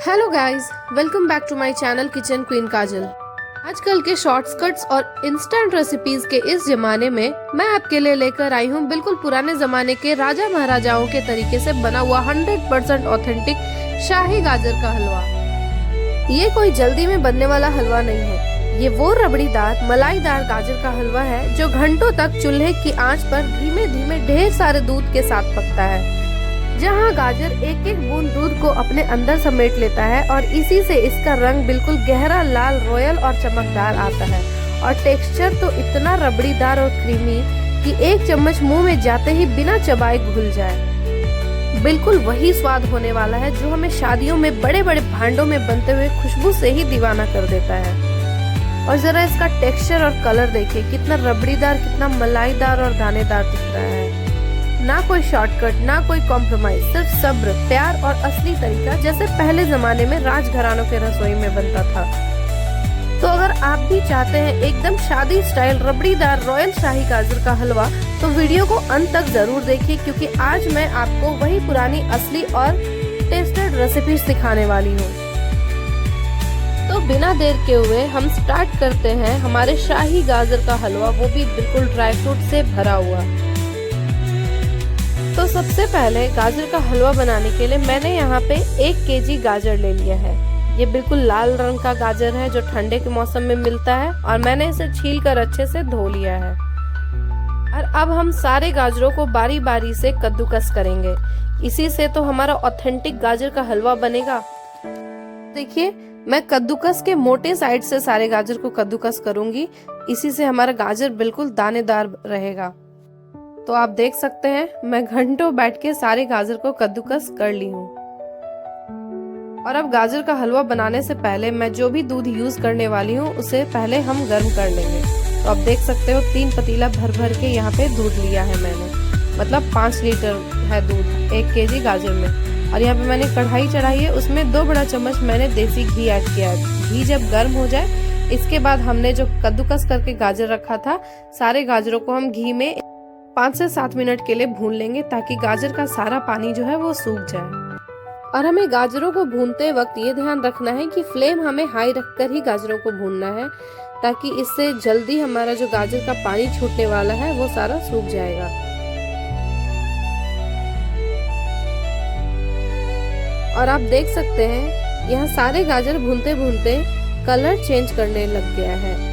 Hello guys, welcome back to my channel kitchen queen Kajal. आजकल के shortcuts और instant recipes के इस जमाने में मैं आपके लिए लेकर आई हूँ बिल्कुल पुराने जमाने के राजा महाराजाओं के तरीके से बना हुआ 100% ऑथेंटिक शाही गाजर का हलवा। ये कोई जल्दी में बनने वाला हलवा नहीं है, ये वो रबड़ीदार मलाईदार गाजर का हलवा है जो घंटों तक चूल्हे की आंच पर धीमे धीमे ढेर सारे दूध के साथ पकता है, जहाँ गाजर एक एक बूंद दूध को अपने अंदर समेट लेता है और इसी से इसका रंग बिल्कुल गहरा लाल रॉयल और चमकदार आता है। और टेक्सचर तो इतना रबड़ीदार और क्रीमी कि एक चम्मच मुंह में जाते ही बिना चबाए घुल जाए। बिल्कुल वही स्वाद होने वाला है जो हमें शादियों में बड़े बड़े भांडों में बनते हुए खुशबू से ही दीवाना कर देता है। और जरा इसका टेक्सचर और कलर देखिए, कितना रबड़ीदार, कितना मलाईदार और दानेदार दिख रहा है। ना कोई शॉर्टकट, ना कोई कॉम्प्रोमाइज, सिर्फ सब्र, प्यार और असली तरीका जैसे पहले जमाने में राजघरानों के रसोई में बनता था। तो अगर आप भी चाहते हैं एकदम शादी स्टाइल रबड़ीदार रॉयल शाही गाजर का हलवा, तो वीडियो को अंत तक जरूर देखिए, क्योंकि आज मैं आपको वही पुरानी असली और टेस्टेड रेसिपी सिखाने वाली हूँ। तो बिना देर के हुए हम स्टार्ट करते हैं हमारे शाही गाजर का हलवा, वो भी बिल्कुल ड्राई फ्रूट से भरा हुआ। तो सबसे पहले गाजर का हलवा बनाने के लिए मैंने यहाँ पे 1 केजी गाजर ले लिया है। ये बिल्कुल लाल रंग का गाजर है जो ठंडे के मौसम में मिलता है, और मैंने इसे छील कर अच्छे से धो लिया है। और अब हम सारे गाजरों को बारी बारी से कद्दूकस करेंगे, इसी से तो हमारा ऑथेंटिक गाजर का हलवा बनेगा। देखिए, मैं कद्दूकस के मोटे साइड से सारे गाजर को कद्दूकस करूंगी, इसी से हमारा गाजर बिल्कुल दानेदार रहेगा। तो आप देख सकते हैं मैं घंटों बैठ के सारे गाजर को कद्दूकस कर ली हूँ। और अब गाजर का हलवा बनाने से पहले मैं जो भी दूध यूज करने वाली हूँ उसे पहले हम गर्म कर लेंगे। तो आप देख सकते हो 3 पतीला भर भर के यहाँ पे दूध लिया है मैंने, मतलब 5 लीटर है दूध 1 केजी गाजर में। और यहाँ पे मैंने कढ़ाई चढ़ाई है, उसमें 2 बड़ा चम्मच मैंने देसी घी ऐड किया है। घी जब गर्म हो जाए, इसके बाद हमने जो कद्दूकस करके गाजर रखा था, सारे गाजरों को हम घी में 5 से 7 मिनट के लिए भून लेंगे, ताकि गाजर का सारा पानी जो है वो सूख जाए। और हमें गाजरों को भूनते वक्त ये ध्यान रखना है कि फ्लेम हमें हाई रखकर ही गाजरों को भूनना है, ताकि इससे जल्दी हमारा जो गाजर का पानी छूटने वाला है वो सारा सूख जाएगा। और आप देख सकते हैं यहाँ सारे गाजर भूनते भूनते कलर चेंज करने लग गया है।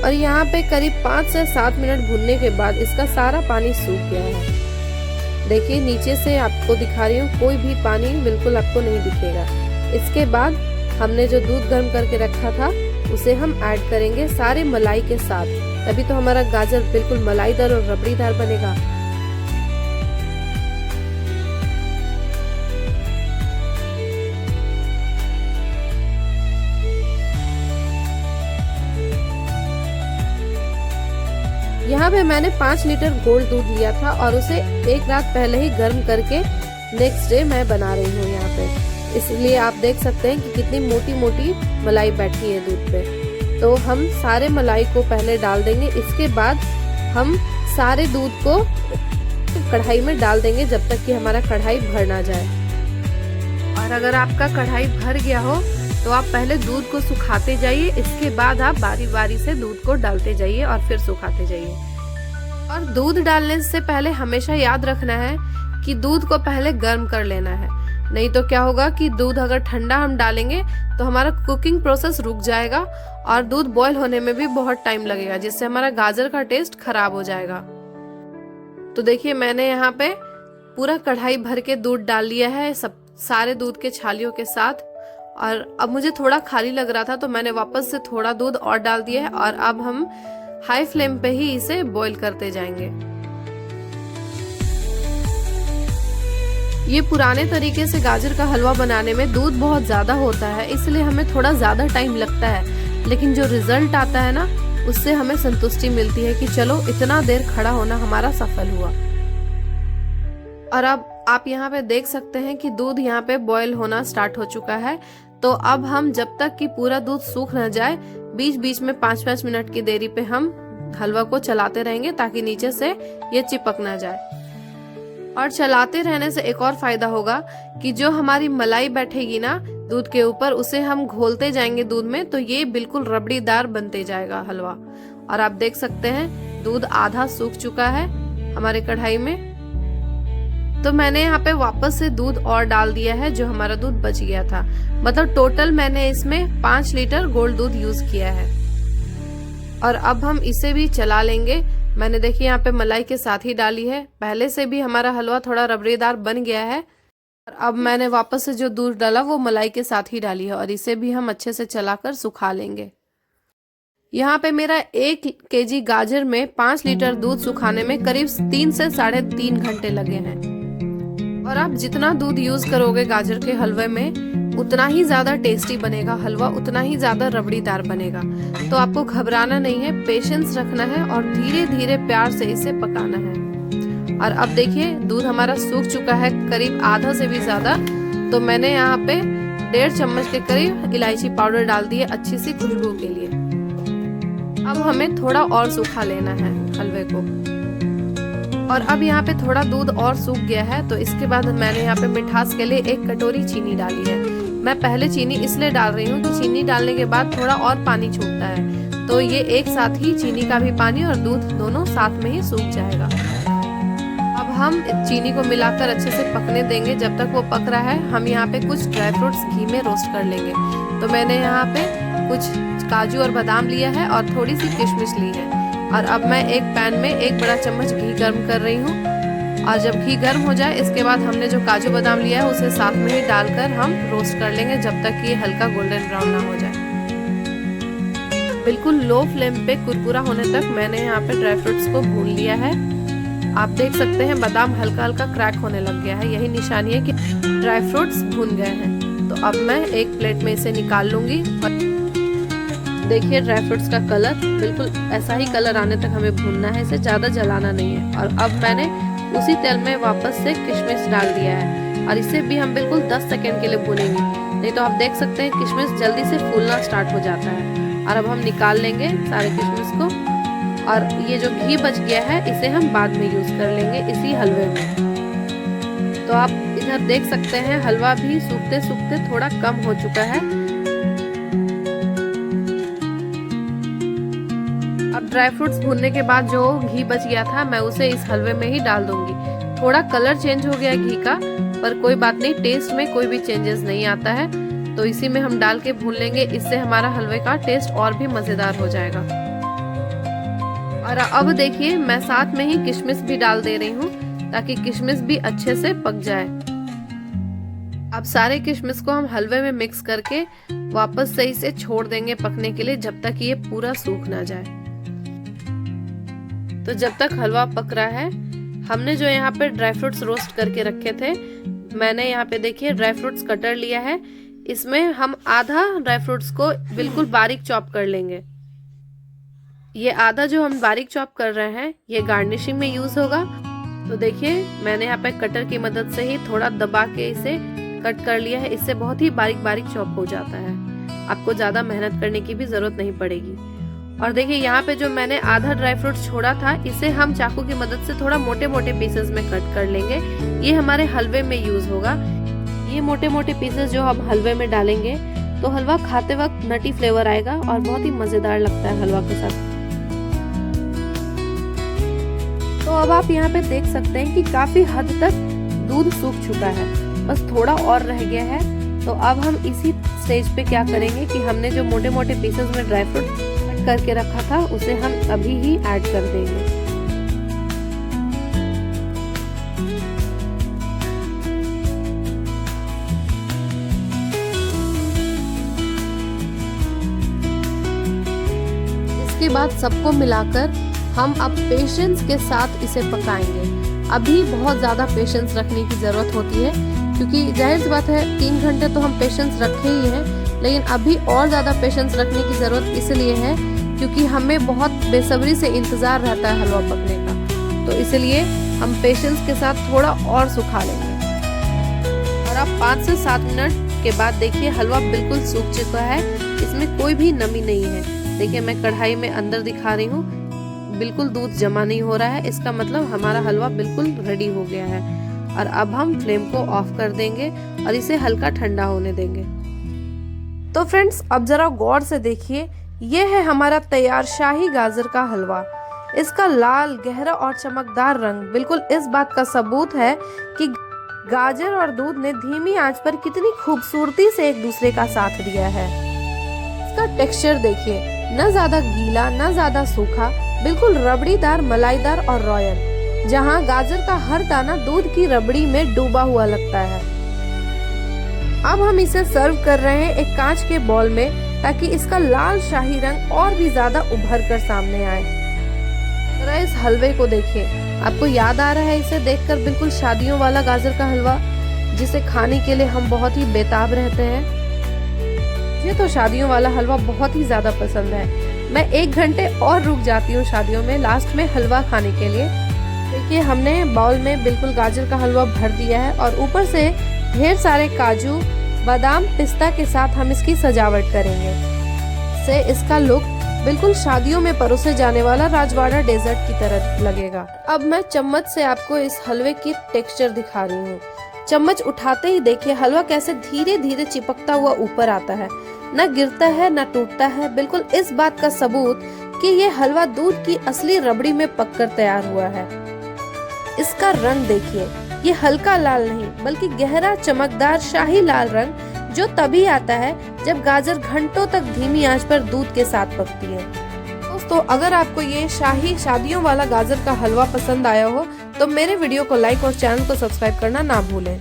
और यहाँ पे करीब 5 से 7 मिनट भूनने के बाद इसका सारा पानी सूख गया है। देखिए, नीचे से आपको दिखा रही हूँ, कोई भी पानी बिल्कुल आपको नहीं दिखेगा। इसके बाद हमने जो दूध गर्म करके रखा था उसे हम ऐड करेंगे सारे मलाई के साथ, तभी तो हमारा गाजर बिल्कुल मलाईदार और रबड़ीदार बनेगा। यहाँ पे मैंने 5 लीटर गोल्ड दूध लिया था और उसे 1 रात पहले ही गर्म करके नेक्स्ट डे मैं बना रही हूँ यहाँ पे। इसलिए आप देख सकते हैं कि कितनी मोटी मोटी मलाई बैठी है दूध पे। तो हम सारे मलाई को पहले डाल देंगे, इसके बाद हम सारे दूध को कढ़ाई में डाल देंगे जब तक कि हमारा कढ़ाई भर ना जाए। और अगर आपका कढ़ाई भर गया हो तो आप पहले दूध को सुखाते जाइए, इसके बाद आप बारी बारी से दूध को डालते जाइए और फिर सुखाते जाइए। और दूध डालने से पहले हमेशा याद रखना है कि दूध को पहले गर्म कर लेना है, नहीं तो क्या होगा कि दूध अगर ठंडा हम डालेंगे तो हमारा कुकिंग प्रोसेस रुक जाएगा और दूध बॉयल होने में भी बहुत टाइम लगेगा, जिससे हमारा गाजर का टेस्ट खराब हो जाएगा। तो देखिए, मैंने यहाँ पे पूरा कढ़ाई भर के दूध डाल लिया है, सब सारे दूध के छालियों के साथ। और अब मुझे थोड़ा खाली लग रहा था तो मैंने वापस से थोड़ा दूध और डाल दिया है, और अब हम हाई फ्लेम पे ही इसे बॉईल करते जाएंगे। ये पुराने तरीके से गाजर का हलवा बनाने में दूध बहुत ज्यादा होता है, इसलिए हमें थोड़ा ज्यादा टाइम लगता है, लेकिन जो रिजल्ट आता है ना, उससे हमें संतुष्टि मिलती है कि चलो इतना देर खड़ा होना हमारा सफल हुआ। और अब आप यहाँ पे देख सकते हैं कि दूध यहाँ पे बॉईल होना स्टार्ट हो चुका है। तो अब हम जब तक कि पूरा दूध सूख न जाए, बीच बीच में 5-5 मिनट की देरी पे हम हलवा को चलाते रहेंगे ताकि नीचे से ये चिपक ना जाए। और चलाते रहने से एक और फायदा होगा कि जो हमारी मलाई बैठेगी ना दूध के ऊपर, उसे हम घोलते जाएंगे दूध में, तो ये बिल्कुल रबड़ीदार बनते जाएगा हलवा। और आप देख सकते हैं दूध आधा सूख चुका है हमारे कढ़ाई में। तो मैंने यहाँ पे वापस से दूध और डाल दिया है, जो हमारा दूध बच गया था। मतलब टोटल मैंने इसमें 5 लीटर गोल्ड दूध यूज किया है। और अब हम इसे भी चला लेंगे। मैंने देखिए यहाँ पे मलाई के साथ ही डाली है। पहले से भी हमारा हलवा थोड़ा रबड़ीदार बन गया है। और अब मैंने वापस से जो दूध डाला वो मलाई के साथ ही डाली है, और इसे भी हम अच्छे से चलाकर सुखा लेंगे। यहाँ पे मेरा 1 केजी गाजर में 5 लीटर दूध सुखाने में करीब 3 से 3.5 घंटे लगे हैं। और आप जितना दूध यूज करोगे गाजर के हलवे में, उतना ही ज्यादा टेस्टी बनेगा हलवा, उतना ही ज्यादा रबड़ीदार बनेगा। तो आपको घबराना नहीं है, पेशेंस रखना है और धीरे धीरे प्यार से इसे पकाना है। और अब देखिए दूध हमारा सूख चुका है करीब आधा से भी ज्यादा। तो मैंने यहाँ पे 1.5 चम्मच के करीब इलायची पाउडर डाल दी है अच्छी सी खुशबू के लिए। अब हमें थोड़ा और सूखा लेना है हलवे को। और अब यहाँ पे थोड़ा दूध और सूख गया है, तो इसके बाद मैंने यहाँ पे मिठास के लिए 1 कटोरी चीनी डाली है। मैं पहले चीनी इसलिए डाल रही हूँ कि चीनी डालने के बाद थोड़ा और पानी छूटता है, तो ये एक साथ ही चीनी का भी पानी और दूध दोनों साथ में ही सूख जाएगा। अब हम चीनी को मिलाकर अच्छे से पकने देंगे। जब तक वो पक रहा है हम यहाँ पे कुछ ड्राई फ्रूट्स घी में रोस्ट कर लेंगे। तो मैंने यहाँ पे कुछ काजू और बादाम लिया है और थोड़ी सी किशमिश ली है। और अब मैं एक पैन में 1 बड़ा चम्मच घी गर्म कर रही हूँ। और जब घी गर्म हो जाए इसके बाद हमने जो काजू बादाम लिया है उसे साथ में ही डालकर हम रोस्ट कर लेंगे, जब तक ये हल्का गोल्डन ब्राउन ना हो जाए। बिल्कुल लो फ्लेम पे कुरकुरा होने तक मैंने यहाँ पे ड्राई फ्रूट्स को भून लिया है। आप देख सकते हैं बादाम हल्का हल्का क्रैक होने लग गया है, यही निशानी है कि ड्राई फ्रूट्स भून गए हैं। तो अब मैं एक प्लेट में इसे निकाल लूंगी। देखिए ड्राई फ्रूट्स का कलर बिल्कुल ऐसा ही कलर आने तक हमें भूनना है, इसे ज्यादा जलाना नहीं है। और अब मैंने उसी तेल में वापस से किशमिश डाल दिया है और इसे भी हम बिल्कुल 10 सेकंड के लिए भूनेंगे, नहीं तो आप देख सकते हैं किशमिश जल्दी से फूलना स्टार्ट हो जाता है। और अब हम निकाल लेंगे सारे किशमिश को। और ये जो घी बच गया है इसे हम बाद में यूज कर लेंगे इसी हलवे में। तो आप इधर देख सकते हैं हलवा भी सूखते सूखते थोड़ा कम हो चुका है। अब ड्राई फ्रूट्स भूनने के बाद जो घी बच गया था मैं उसे इस हलवे में ही डाल दूंगी। थोड़ा कलर चेंज हो गया घी का, पर कोई बात नहीं, टेस्ट में कोई भी चेंजेस नहीं आता है। तो इसी में हम डाल के भून लेंगे, इससे हमारा हलवे का टेस्ट और भी मजेदार हो जाएगा। और अब देखिए मैं साथ में ही किशमिश भी डाल दे रही हूँ ताकि किशमिश भी अच्छे से पक जाए। अब सारे किशमिश को हम हलवे में मिक्स करके वापस से इसे छोड़ देंगे पकने के लिए, जब तक ये पूरा सूख ना जाए। तो जब तक हलवा पक रहा है हमने जो यहाँ पे ड्राई फ्रूट्स रोस्ट करके रखे थे, मैंने यहाँ पे देखिए ड्राई फ्रूट्स कटर लिया है। इसमें हम आधा ड्राई फ्रूट्स को बिल्कुल बारीक चॉप कर लेंगे। ये आधा जो हम बारीक चॉप कर रहे हैं ये गार्निशिंग में यूज होगा। तो देखिए मैंने यहाँ पे कटर की मदद से ही थोड़ा दबा के इसे कट कर लिया है, इससे बहुत ही बारीक बारीक चॉप हो जाता है, आपको ज्यादा मेहनत करने की भी जरूरत नहीं पड़ेगी। और देखिए यहाँ पे जो मैंने आधा ड्राई फ्रूट छोड़ा था इसे हम चाकू की मदद से थोड़ा मोटे मोटे पीसेस में कट कर लेंगे, ये हमारे हलवे में यूज होगा। ये मोटे मोटे पीसेस जो हम हलवे में डालेंगे तो हलवा खाते वक्त नटी फ्लेवर आएगा और बहुत ही मजेदार लगता है हलवा के साथ। तो अब आप यहाँ पे देख सकते हैं कि काफी हद तक दूध सूख चुका है, बस थोड़ा और रह गया है। तो अब हम इसी स्टेज पे क्या करेंगे कि हमने जो मोटे मोटे पीसेस में ड्राई फ्रूट कट करके रखा था उसे हम अभी ही ऐड कर देंगे। इसके बाद सबको मिलाकर हम अब पेशेंस के साथ इसे पकाएंगे। अभी बहुत ज़्यादा पेशेंस रखने की ज़रूरत होती है, क्योंकि जाहिर सी बात है 3 घंटे तो हम पेशेंस रखे ही हैं, लेकिन अभी और ज़्यादा पेशेंस रखने की ज़रूरत इसलिए है क्योंकि हमें बहुत बेसब्री से इंतज़ार रहता है हलवा पकने का। तो इसलिए हम पेशेंस के साथ थोड़ा और सुखा लेंगे। और अब 5 से 7 मिनट के बाद देखिए हलवा बिल्कुल सूख चुका है, इसमें कोई भी नमी नहीं है। देखिए मैं कढ़ाई में अंदर दिखा रही हूँ, बिल्कुल दूध जमा नहीं हो रहा है, इसका मतलब हमारा हलवा बिल्कुल रेडी हो गया है। और अब हम फ्लेम को ऑफ कर देंगे और इसे हल्का ठंडा होने देंगे। तो फ्रेंड्स, अब जरा गौर से देखिए, ये है हमारा तैयार शाही गाजर का हलवा। इसका लाल, गहरा और चमकदार रंग बिल्कुल इस बात का सबूत है कि गाजर और दूध ने धीमी आंच पर कितनी खूबसूरती से एक दूसरे का साथ दिया है। इसका टेक्सचर देखिए, न ज्यादा गीला न ज्यादा सूखा, बिल्कुल रबड़ीदार, मलाईदार और रॉयल, जहां गाजर का हर दाना दूध की रबड़ी में डूबा हुआ लगता है। अब हम इसे सर्व कर रहे हैं एक कांच के बॉल में, ताकि इसका लाल शाही रंग और भी ज्यादा उभर कर सामने आए। जरा इस हलवे को देखिए, आपको याद आ रहा है इसे देखकर बिल्कुल शादियों वाला गाजर का हलवा, जिसे खाने के लिए हम बहुत ही बेताब रहते हैं। मुझे तो शादियों वाला हलवा बहुत ही ज्यादा पसंद है। मैं 1 घंटे और रुक जाती हूँ शादियों में लास्ट में हलवा खाने के लिए। देखिए, हमने बाउल में बिल्कुल गाजर का हलवा भर दिया है और ऊपर से ढेर सारे काजू, बादाम, पिस्ता के साथ हम इसकी सजावट करेंगे। से इसका लुक बिल्कुल शादियों में परोसे जाने वाला राजवाड़ा डेजर्ट की तरह लगेगा। अब मैं चम्मच से आपको इस हलवे की टेक्सचर दिखा रही हूँ। चम्मच उठाते ही देखिए हलवा कैसे धीरे धीरे चिपकता हुआ ऊपर आता है, न गिरता है न टूटता है। बिल्कुल इस बात का सबूत कि ये हलवा दूध की असली रबड़ी में पककर तैयार हुआ है। इसका रंग देखिए, ये हल्का लाल नहीं बल्कि गहरा चमकदार शाही लाल रंग, जो तभी आता है जब गाजर घंटों तक धीमी आंच पर दूध के साथ पकती है। दोस्तों, अगर आपको ये शाही शादियों वाला गाजर का हलवा पसंद आया हो तो मेरे वीडियो को लाइक और चैनल को सब्सक्राइब करना ना भूलें।